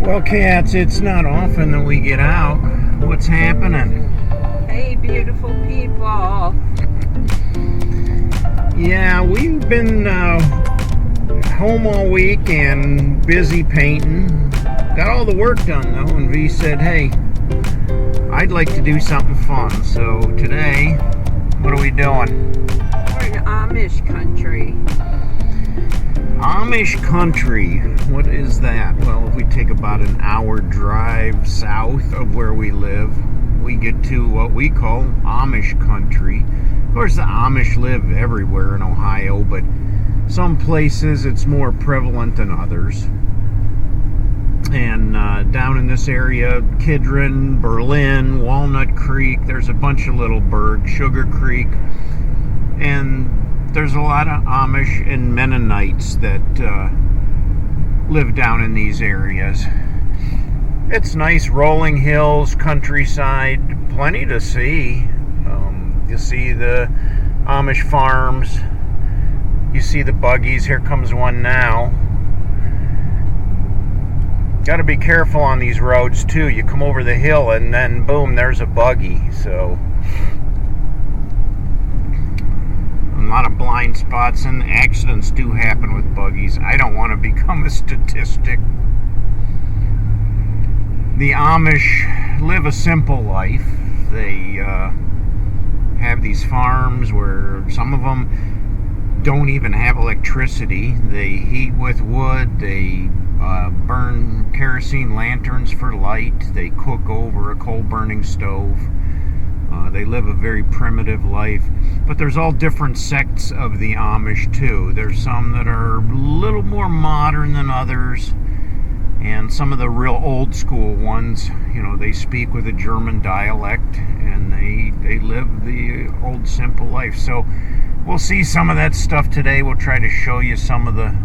Well, cats, it's not often that we get out. What's happening? Hey, beautiful people. Yeah, we've been home all week and busy painting. Got all the work done, though, and V said, hey, I'd like to do something fun. So today, what are we doing? We're in Amish country. Amish country. What is that? Well, if we take about an hour drive south of where we live, we get to what we call Amish country. Of course, the Amish live everywhere in Ohio, but some places it's more prevalent than others. And down in this area, Kidron, Berlin, Walnut Creek, there's a bunch of little burgs, Sugar Creek, and there's a lot of Amish and Mennonites that live down in these areas. It's nice, rolling hills, countryside, plenty to see. You see the Amish farms, you see the buggies. Here comes one now. Got to be careful on these roads too. You come over the hill and then boom, there's a buggy. So a lot of blind spots, and accidents do happen with buggies. I don't want to become a statistic. The Amish live a simple life. They have these farms where some of them don't even have electricity. They heat with wood. They burn kerosene lanterns for light. They cook over a coal-burning stove. They live a very primitive life. But there's all different sects of the Amish too. There's some that are a little more modern than others, and some of the real old school ones, you know, they speak with a German dialect, and they live the old simple life. So we'll see some of that stuff today. We'll try to show you some of the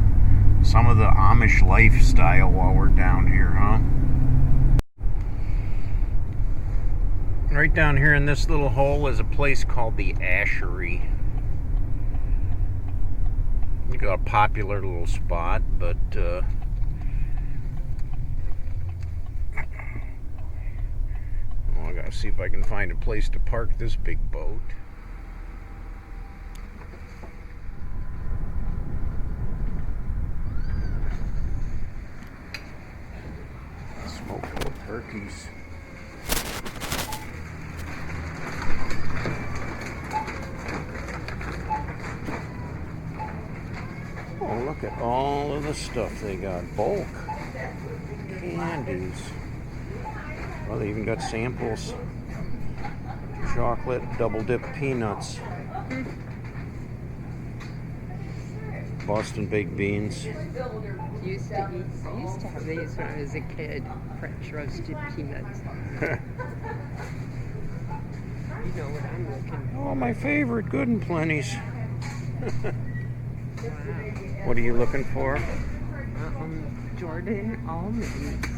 Amish lifestyle while we're down here, huh? Right down here in this little hole is a place called the Ashery. You got a popular little spot, but I gotta see if I can find a place to park this big boat. Smoked turkeys. Oh, look at all of the stuff they got. Bulk candies. Well, they even got samples. Chocolate double dip peanuts. Boston baked beans. I used to have these when I was a kid. French roasted peanuts. You know what I'm looking for. Oh, my favorite, Good and Plenty's. Wow. What are you looking for? Jordan almonds.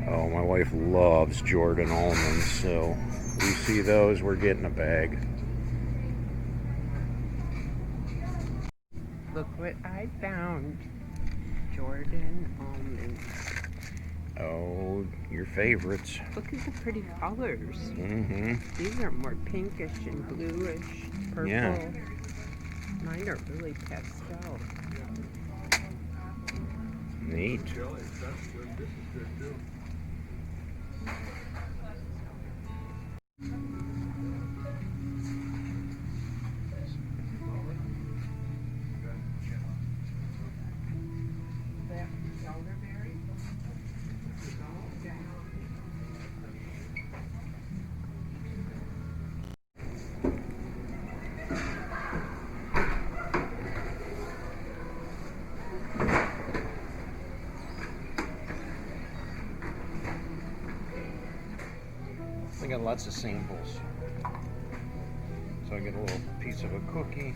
Oh, my wife loves Jordan almonds, so we see those, we're getting a bag. Look what I found. Jordan almonds. Oh, your favorites. Look at the pretty colors. Mm-hmm. These are more pinkish and bluish, purple. Yeah. Mine are really pastel. Neat. I got lots of samples. So I get a little piece of a cookie.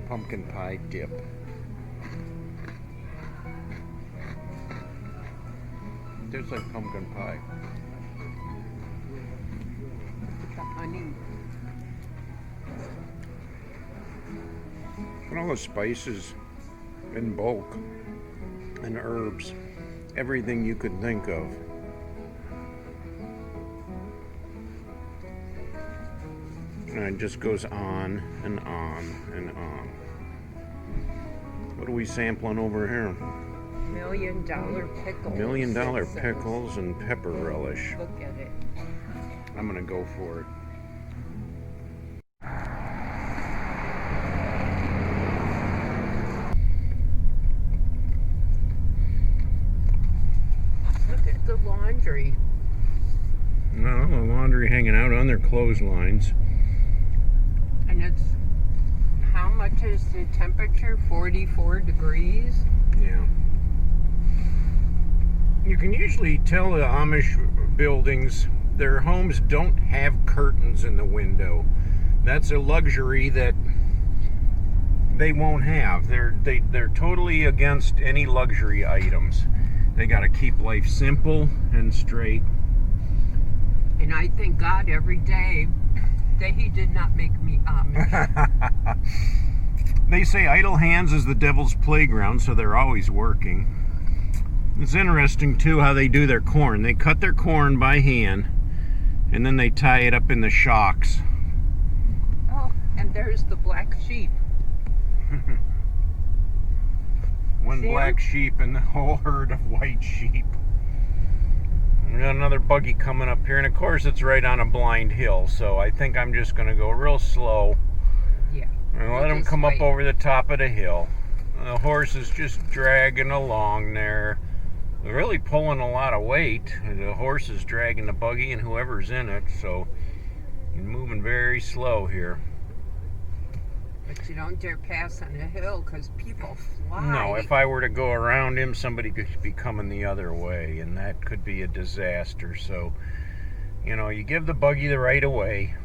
Pumpkin pie dip. Tastes like pumpkin pie. The honey. Look at all the spices in bulk. and herbs. Everything you could think of. And it just goes on and on and on. What are we sampling over here? $1 million pickles. $1 million pickles and pepper relish. Look at it. I'm gonna go for it. Look at the laundry. No, the laundry hanging out on their clotheslines. And it's, how much is the temperature? 44 degrees? Yeah. You can usually tell the Amish buildings, their homes don't have curtains in the window. That's a luxury that they won't have. They're totally against any luxury items. They got to keep life simple and straight. And I thank God every day that He did not make me Amish. They say idle hands is the devil's playground, so they're always working. It's interesting, too, how they do their corn. They cut their corn by hand, and then they tie it up in the shocks. Oh, and there's the black sheep. One black sheep and the whole herd of white sheep. We got another buggy coming up here, and of course it's right on a blind hill, so I think I'm just going to go real slow. Yeah. And let him come up over the top of the hill. The horse is just dragging along there. They're really pulling a lot of weight. The horse is dragging the buggy and whoever's in it, so you're moving very slow here. But you don't dare pass on a hill because people fly. No, if I were to go around him, somebody could be coming the other way, and that could be a disaster. So, you know, you give the buggy the right of way.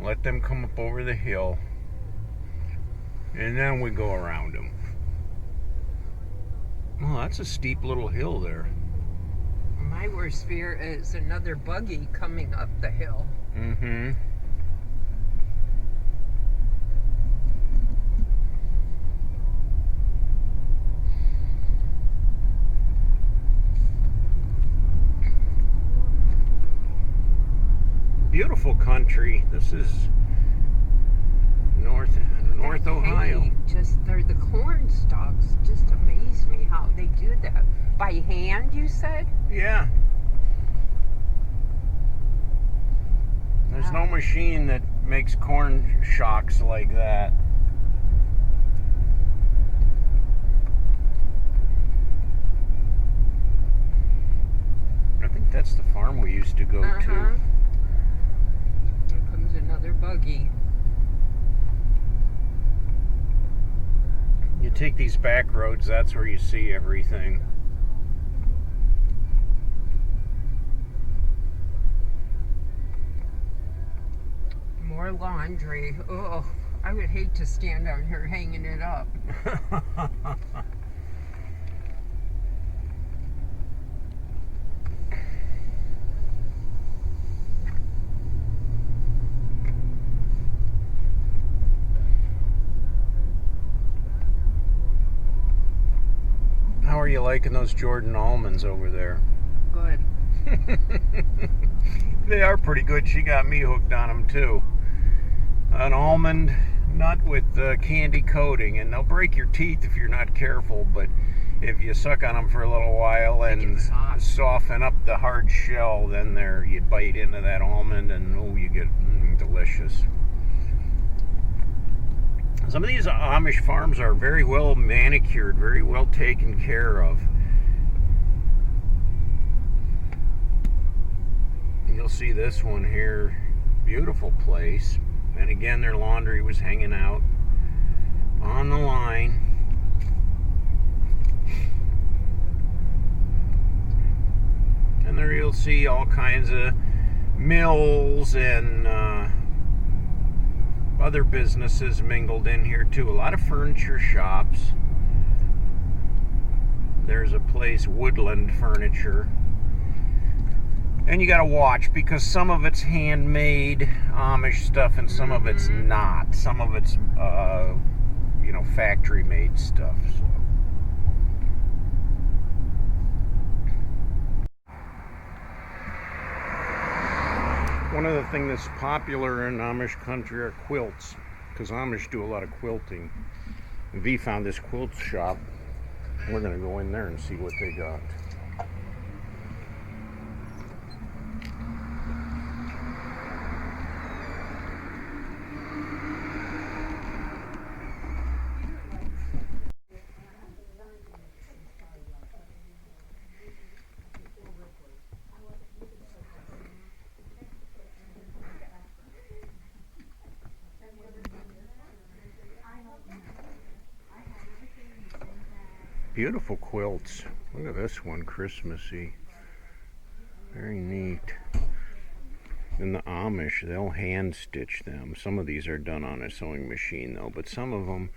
Let them come up over the hill, and then we go around them. Oh, that's a steep little hill there. My worst fear is another buggy coming up the hill. Mm-hmm. Beautiful country. This is North Ohio. Hey, they're the corn stalks. Just amaze me how they do that. By hand, you said? Yeah. There's no machine that makes corn shocks like that. I think that's the farm we used to go to. Here comes another buggy. You take these back roads, that's where you see everything. More laundry. Oh, I would hate to stand out here hanging it up. How are you liking those Jordan almonds over there? Good. They are pretty good. She got me hooked on them too. An almond nut with candy coating, and they'll break your teeth if you're not careful, but if you suck on them for a little while and soften up the hard shell, then you bite into that almond and oh, you get delicious. Some of these Amish farms are very well manicured, very well taken care of. You'll see this one here, beautiful place. And again, their laundry was hanging out on the line. And there you'll see all kinds of mills and other businesses mingled in here too. A lot of furniture shops. There's a place, Woodland Furniture. And you gotta watch because some of it's handmade Amish stuff and some of it's not. Some of it's, factory made stuff. So One of the things that's popular in Amish country are quilts, because Amish do a lot of quilting. V found this quilt shop. We're going to go in there and see what they got. Beautiful quilts. Look at this one, Christmassy. Very neat. And the Amish, they'll hand stitch them. Some of these are done on a sewing machine though, but some of them,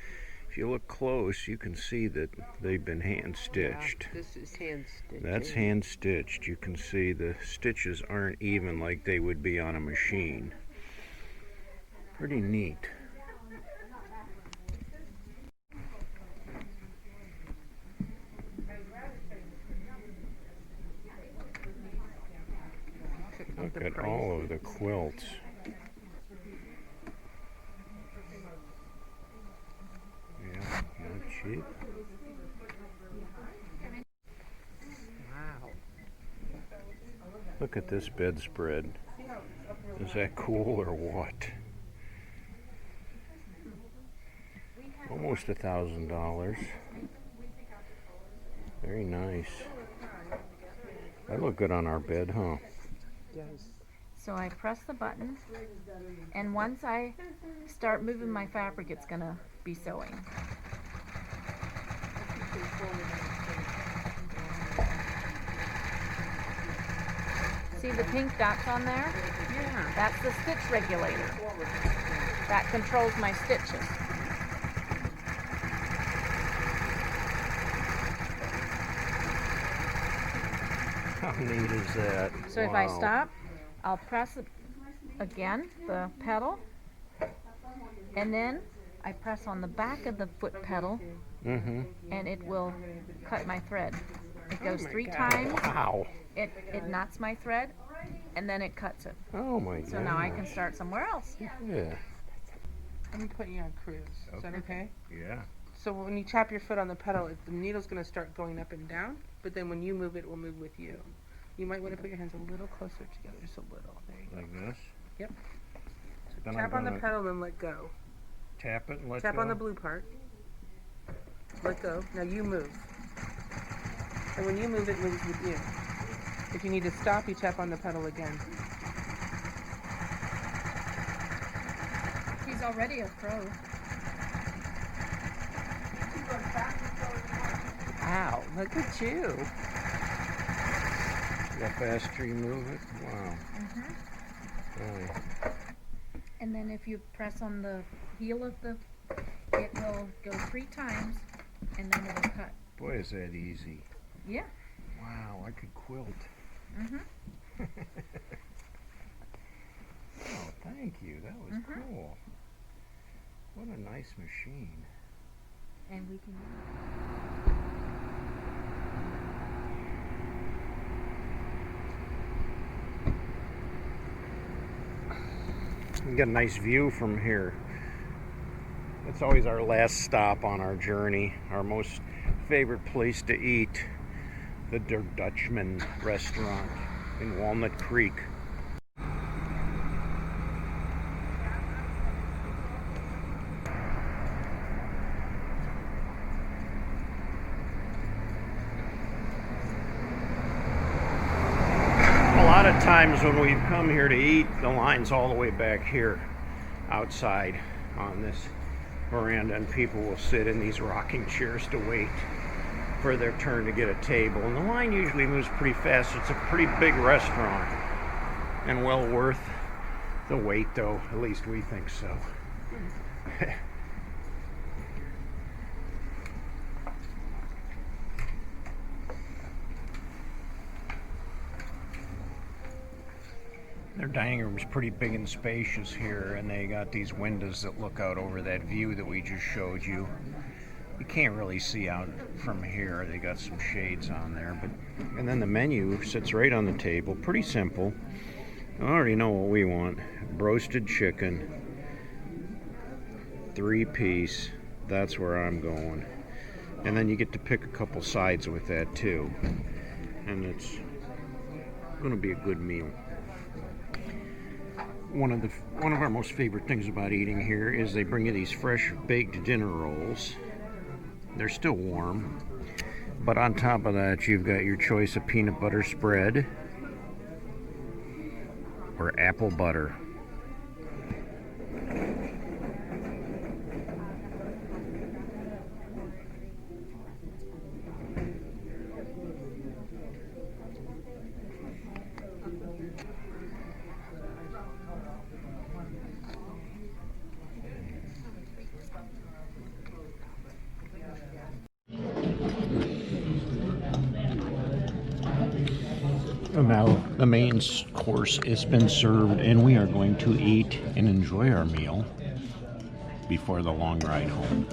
if you look close, you can see that they've been hand stitched. Yeah, this is hand stitched. That's hand stitched. You can see the stitches aren't even like they would be on a machine. Pretty neat. Look at all of the quilts. Yeah, not cheap. Wow. Look at this bedspread. Is that cool or what? Almost $1,000. Very nice. That look good on our bed, huh? Yes. So I press the button, and once I start moving my fabric, it's gonna be sewing. See the pink dots on there? Yeah. That's the stitch regulator. That controls my stitches. How neat is that? So if I stop, I'll press it again, the pedal, and then I press on the back of the foot pedal, and it will cut my thread. It goes 3 times. Wow. It knots my thread, and then it cuts it. Oh my god. So now I can start somewhere else. Yeah. Let me put you on cruise. Is that okay? Yeah. So when you tap your foot on the pedal, the needle's going to start going up and down, but then when you move it will move with you. You might want to put your hands a little closer together, just a little. There you go. Like this? Yep. So Then tap I'm on the gonna pedal and let go. Tap it and let Tap go. on the blue part. Let go. Now you move. And when you move, it moves with you. If you need to stop, you tap on the pedal again. He's already a pro. Wow, look at you. The faster you move it. Wow. Really. And then if you press on the heel of the, it will go 3 times, and then it'll cut. Boy, is that easy. Yeah. Wow, I could quilt. Oh, thank you. That was cool. What a nice machine. And we can. You get a nice view from here. It's always our last stop on our journey, our most favorite place to eat, the Der Dutchman restaurant in Walnut Creek. A lot of times when we've come here to eat, the line's all the way back here outside on this veranda, and people will sit in these rocking chairs to wait for their turn to get a table. And the line usually moves pretty fast. It's a pretty big restaurant and well worth the wait, though. At least we think so. Their dining room is pretty big and spacious here, and they got these windows that look out over that view that we just showed you. You can't really see out from here. They got some shades on there, and then the menu sits right on the table. Pretty simple. I already know what we want. Roasted chicken, 3-piece. That's where I'm going. And then you get to pick a couple sides with that too. And it's going to be a good meal. One of our most favorite things about eating here is they bring you these fresh baked dinner rolls. They're still warm. But on top of that, you've got your choice of peanut butter spread or apple butter. Now, the main course has been served, and we are going to eat and enjoy our meal before the long ride home.